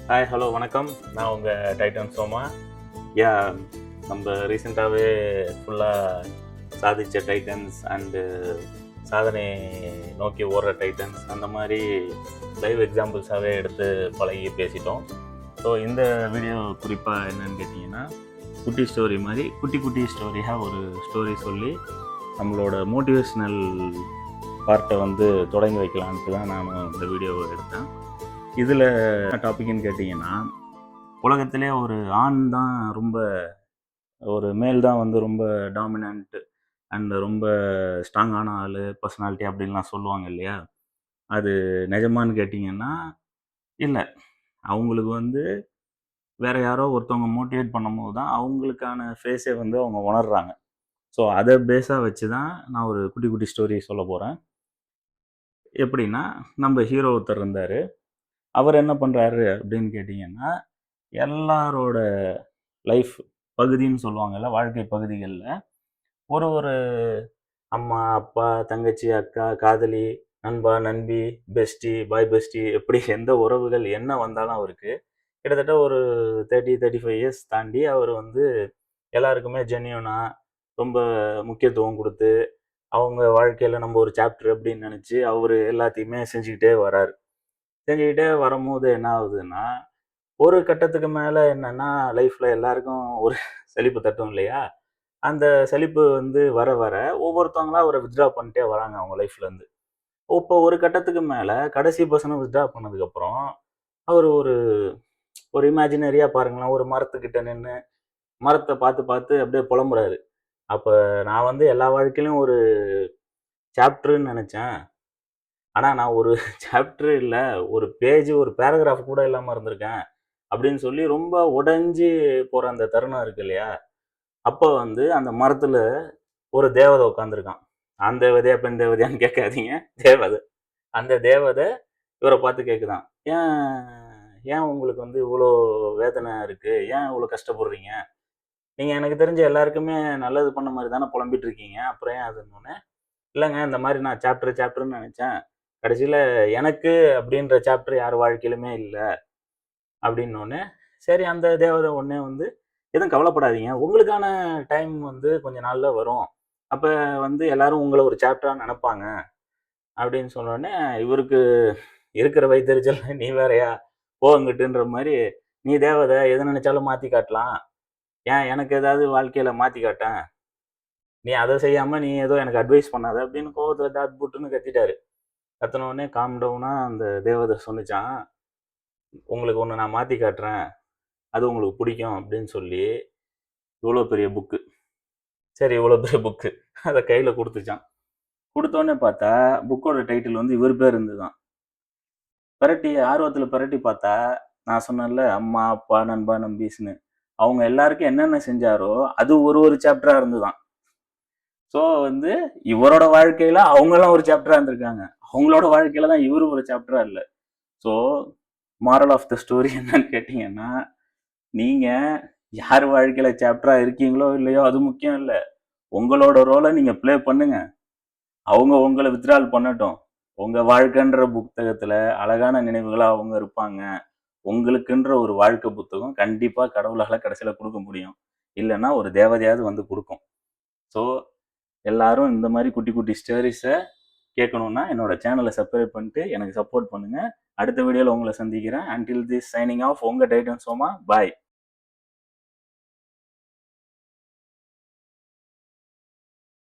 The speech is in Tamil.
ஹாய் ஹலோ வணக்கம். நான் உங்கள் டைட்டன் சோமா. யா நம்ம ரீசெண்டாகவே ஃபுல்லாக சாதித்த டைட்டன்ஸ் அண்டு சாதனை நோக்கி ஓடுற டைட்டன்ஸ் அந்த மாதிரி லைவ் எக்ஸாம்பிள்ஸாகவே எடுத்து பழகி பேசிட்டோம். ஸோ இந்த வீடியோ குறிப்பாக என்னன்னு கேட்டிங்கன்னா, குட்டி ஸ்டோரி மாதிரி குட்டி குட்டி ஸ்டோரியாக ஒரு ஸ்டோரி சொல்லி நம்மளோட மோட்டிவேஷ்னல் பார்ட்டை வந்து தொடங்கி வைக்கலான்ட்டு தான் நான் இந்த வீடியோவை எடுத்தேன். இதில் டாபிக்னு கேட்டிங்கன்னா, உலகத்திலே ஒரு ஆண் தான் ரொம்ப ஒரு மேல் தான் வந்து ரொம்ப டாமினன்ட் அண்ட் ரொம்ப ஸ்ட்ராங்கான ஆள், பர்சனாலிட்டி அப்படின்லாம் சொல்லுவாங்க இல்லையா? அது நிஜமான்னு கேட்டிங்கன்னா, இல்லை. அவங்களுக்கு வந்து வேறு யாரோ ஒருத்தவங்க மோட்டிவேட் பண்ணும்போது தான் அவங்களுக்கான ஃபேஸே வந்து அவங்க உணர்றாங்க. ஸோ அதை பேஸாக வச்சு தான் நான் ஒரு குட்டி குட்டி ஸ்டோரி சொல்ல போகிறேன். எப்படின்னா, நம்ம ஹீரோ ஒருத்தர் இருந்தார். அவர் என்ன பண்ணுறாரு அப்படின்னு கேட்டிங்கன்னா, எல்லாரோட லைஃப் பகுதின்னு சொல்லுவாங்கல்ல, வாழ்க்கை பகுதிகளில் ஒரு ஒரு அம்மா, அப்பா, தங்கச்சி, அக்கா, காதலி, நண்பா, நண்பி, பெஸ்டி, பாய் பெஸ்டி எப்படி எந்த உறவுகள் என்ன வந்தாலும் அவருக்கு கிட்டத்தட்ட ஒரு 35 இயர்ஸ் தாண்டி அவர் வந்து எல்லாருக்குமே ஜென்யூனாக ரொம்ப முக்கியத்துவம் கொடுத்து அவங்க வாழ்க்கையில் நம்ம ஒரு சாப்டர் அப்படின்னு நினச்சி அவர் எல்லாத்தையுமே செஞ்சுக்கிட்டே வராரு. செஞ்சுக்கிட்டே வரும்போது என்ன ஆகுதுன்னா, ஒரு கட்டத்துக்கு மேலே என்னன்னா லைஃப்பில் எல்லாருக்கும் ஒரு சலிப்பு தட்டும் இல்லையா? அந்த சலிப்பு வந்து வர வர ஒவ்வொருத்தவங்களா அவரை வித்ட்ரா பண்ணிட்டே வராங்க அவங்க லைஃப்லேருந்து. இப்போ ஒரு கட்டத்துக்கு மேலே கடைசி பர்சனை வித்ட்ரா பண்ணதுக்கப்புறம் அவர் ஒரு ஒரு இமேஜினரியாக பாருங்களேன், ஒரு மரத்துக்கிட்ட நின்று மரத்தை பார்த்து பார்த்து அப்படியே புலம்புறாரு. அப்போ நான் வந்து எல்லா வாழ்க்கையிலும் ஒரு சாப்டர்ன்னு நினச்சேன். ஆனால் நான் ஒரு சாப்டர் இல்லை, ஒரு பேஜ் ஒரு பேராகிராஃப் கூட இல்லாமல் இருந்திருக்கேன் அப்படின்னு சொல்லி ரொம்ப உடைஞ்சு போகிற அந்த தருணம் இருக்கு இல்லையா? அப்போ வந்து அந்த மரத்தில் ஒரு தேவதை உட்காந்துருக்கான். ஆண் தேவதையா பெண் தேவதையான்னு கேட்காதீங்க, தேவதை. அந்த தேவதை இவரை பார்த்து கேட்குதான், ஏன் ஏன் உங்களுக்கு வந்து இவ்வளோ வேதனை இருக்குது, ஏன் இவ்வளோ கஷ்டப்படுறீங்க, நீங்கள் எனக்கு தெரிஞ்ச எல்லாருக்குமே நல்லது பண்ண மாதிரி தானே புலம்பிட்டு இருக்கீங்க, அப்புறம் ஏன் அதுன்னு. இல்லைங்க, இந்த மாதிரி நான் சாப்டர்னு நினச்சேன், கடைசியில் எனக்கு அப்படின்ற சாப்டர் யார் வாழ்க்கையிலுமே இல்லை அப்படின்னோடனே, சரி அந்த தேவதை ஒன்றே வந்து எதுவும் கவலைப்படாதீங்க, உங்களுக்கான டைம் வந்து கொஞ்ச நாளில் வரும், அப்போ வந்து எல்லாரும் உங்களை ஒரு சாப்டராக நினைப்பாங்க அப்படின்னு சொன்னோடனே இவருக்கு இருக்கிற வயிற்றுச்சல், நீ வேறையா போங்கட்டுன்ற மாதிரி, நீ தேவதை எது நினைச்சாலும் மாற்றி காட்டலாம், ஏன் எனக்கு ஏதாவது வாழ்க்கையில் மாற்றி காட்டேன், நீ அதை செய்யாமல் நீ ஏதோ எனக்கு அட்வைஸ் பண்ணாத அப்படின்னு கோவத்தில் டாட் புட்டுன்னு கத்திட்டாரு. கத்தினோடனே காம் டவுனாக அந்த தேவதை சொன்னிச்சான், உங்களுக்கு ஒன்று நான் மாற்றி காட்டுறேன், அது உங்களுக்கு பிடிக்கும் அப்படின்னு சொல்லி இவ்வளோ பெரிய புக்கு, சரி இவ்வளோ பெரிய புக்கு அதை கையில் கொடுத்துச்சான். கொடுத்தோடனே பார்த்தா புக்கோட டைட்டில் வந்து இவர் பேர் இருந்துதான். பிரட்டி ஆர்வத்தில் பிரட்டி பார்த்தா, நான் சொன்னேன்ல அம்மா, அப்பா, நண்பா, நம்பீஸ்ன்னு அவங்க எல்லாருக்கும் என்னென்ன செஞ்சாரோ அது ஒரு ஒரு சாப்டரா இருந்துதான். ஸோ வந்து இவரோட வாழ்க்கையில அவங்களாம் ஒரு சாப்டரா இருந்திருக்காங்க, அவங்களோட வாழ்க்கையில தான் இவரு ஒரு சாப்டரா இல்லை. So moral of the story என்னன்னு கேட்டிங்கன்னா, நீங்க யார் வாழ்க்கையில சாப்டரா இருக்கீங்களோ இல்லையோ அது முக்கியம் இல்லை, உங்களோட ரோலை நீங்க ப்ளே பண்ணுங்க, அவங்க உங்களை வித்ட்ரால் பண்ணட்டும். உங்க வாழ்க்கைன்ற புத்தகத்துல அழகான நினைவுகளா அவங்க இருப்பாங்க. உங்களுக்குன்ற ஒரு வாழ்க்கை புத்தகம் கண்டிப்பா கடவுளால கடைசியில கொடுக்க முடியும், இல்லைன்னா ஒரு தேவதையாவது வந்து கொடுக்கும். ஸோ எல்லாரும் இந்த மாதிரி குட்டி குட்டி ஸ்டோரிஸை கேட்கணும்னா என்னோட சேனலை சப்ஸ்கிரைப் பண்ணிட்டு எனக்கு சப்போர்ட் பண்ணுங்க. அடுத்த வீடியோவில் உங்களை சந்திக்கிறேன். அன்டில் திஸ் சைனிங் ஆஃப், உங்க டைட்டன் சோமா. பாய்.